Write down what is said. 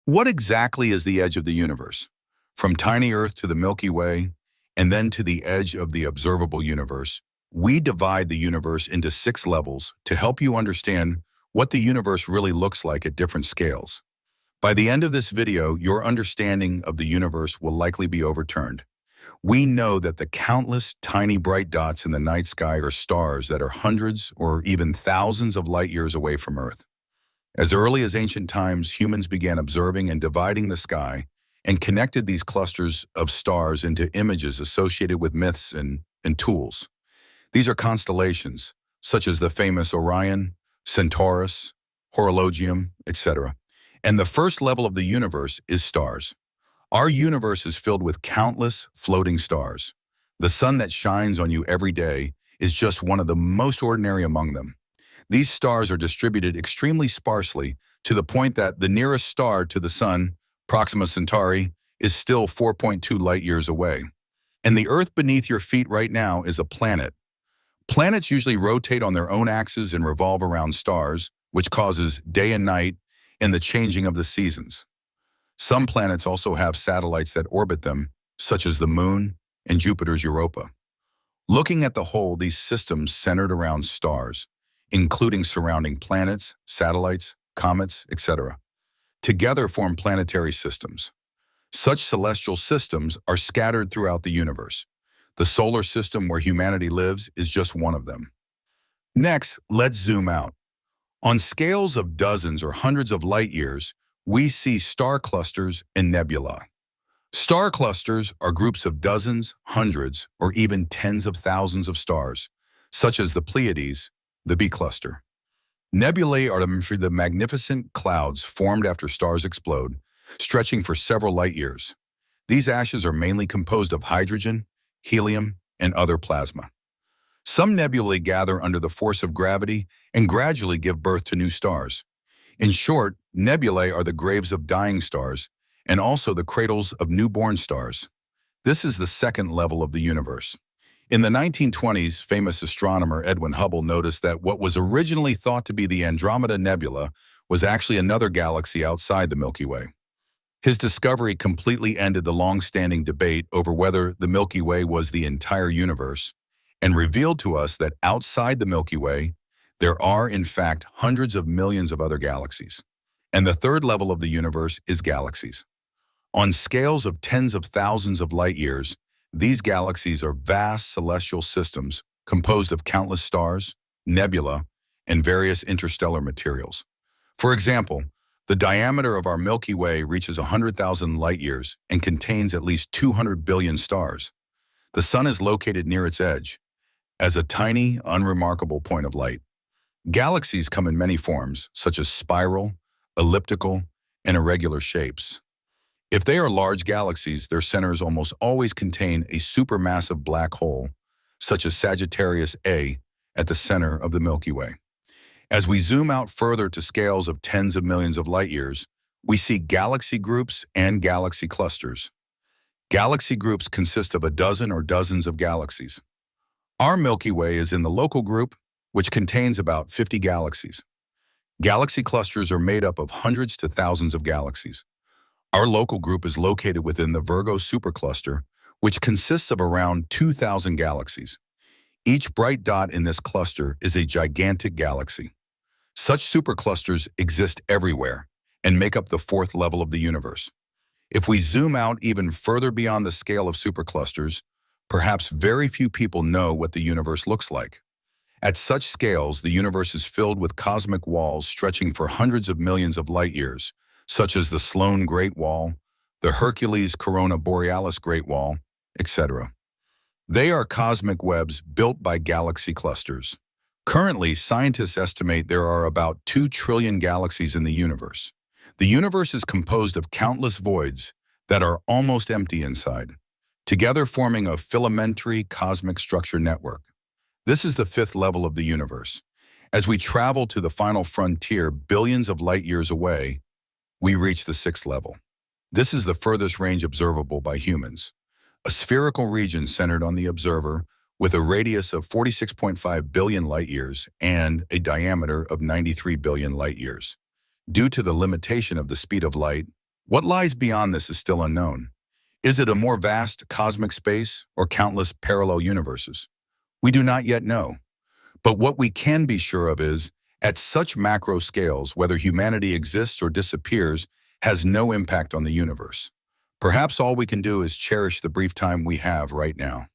What exactly is the edge of the universe? From tiny Earth to the Milky Way, and then to the edge of the observable universe, we divide the universe into 6 levels to help you understand what the universe really looks like at different scales. By the end of this video, your understanding of the universe will likely be overturned. We know that the countless tiny bright dots in the night sky are stars that are hundreds or even thousands of light years away from Earth. As early as ancient times, humans began observing and dividing the sky and connected these clusters of stars into images associated with myths and tools. These are constellations, such as the famous Orion, Centaurus, Horologium, etc. And the first level of the universe is stars. Our universe is filled with countless floating stars. The sun that shines on you every day is just one of the most ordinary among them. These stars are distributed extremely sparsely to the point that the nearest star to the sun, Proxima Centauri, is still 4.2 light years away. And the Earth beneath your feet right now is a planet. Planets usually rotate on their own axes and revolve around stars, which causes day and night and the changing of the seasons. Some planets also have satellites that orbit them, such as the Moon and Jupiter's Europa. Looking at the whole, these systems centered around stars, including surrounding planets, satellites, comets, etc., together form planetary systems. Such celestial systems are scattered throughout the universe. The solar system where humanity lives is just one of them. Next, let's zoom out. On scales of dozens or hundreds of light years, we see star clusters and nebula. Star clusters are groups of dozens, hundreds, or even tens of thousands of stars, such as the Pleiades, the B cluster. Nebulae are the magnificent clouds formed after stars explode, stretching for several light years. These ashes are mainly composed of hydrogen, helium, and other plasma. Some nebulae gather under the force of gravity and gradually give birth to new stars. In short, nebulae are the graves of dying stars and also the cradles of newborn stars. This is the second level of the universe. In the 1920s, famous astronomer Edwin Hubble noticed that what was originally thought to be the Andromeda Nebula was actually another galaxy outside the Milky Way. His discovery completely ended the long-standing debate over whether the Milky Way was the entire universe and revealed to us that outside the Milky Way, there are, in fact, hundreds of millions of other galaxies. And the third level of the universe is galaxies. On scales of tens of thousands of light years, these galaxies are vast celestial systems composed of countless stars, nebula, and various interstellar materials. For example, the diameter of our Milky Way reaches 100,000 light years and contains at least 200 billion stars. The sun is located near its edge, as a tiny, unremarkable point of light. Galaxies come in many forms, such as spiral, elliptical, and irregular shapes. If they are large galaxies, their centers almost always contain a supermassive black hole, such as Sagittarius A, at the center of the Milky Way. As we zoom out further to scales of tens of millions of light years, we see galaxy groups and galaxy clusters. Galaxy groups consist of a dozen or dozens of galaxies. Our Milky Way is in the local group, which contains about 50 galaxies. Galaxy clusters are made up of hundreds to thousands of galaxies. Our local group is located within the Virgo supercluster, which consists of around 2,000 galaxies. Each bright dot in this cluster is a gigantic galaxy. Such superclusters exist everywhere and make up the fourth level of the universe. If we zoom out even further beyond the scale of superclusters, perhaps very few people know what the universe looks like. At such scales, the universe is filled with cosmic walls stretching for hundreds of millions of light years, such as the Sloan Great Wall, the Hercules Corona Borealis Great Wall, etc. They are cosmic webs built by galaxy clusters. Currently, scientists estimate there are about 2 trillion galaxies in the universe. The universe is composed of countless voids that are almost empty inside, together forming a filamentary cosmic structure network. This is the fifth level of the universe. As we travel to the final frontier billions of light years away, we reach the sixth level. This is the furthest range observable by humans, a spherical region centered on the observer with a radius of 46.5 billion light years and a diameter of 93 billion light years. Due to the limitation of the speed of light, What lies beyond this is still unknown. Is it a more vast cosmic space or countless parallel universes? We do not yet know. But what we can be sure of is, at such macro scales, whether humanity exists or disappears has no impact on the universe. Perhaps all we can do is cherish the brief time we have right now.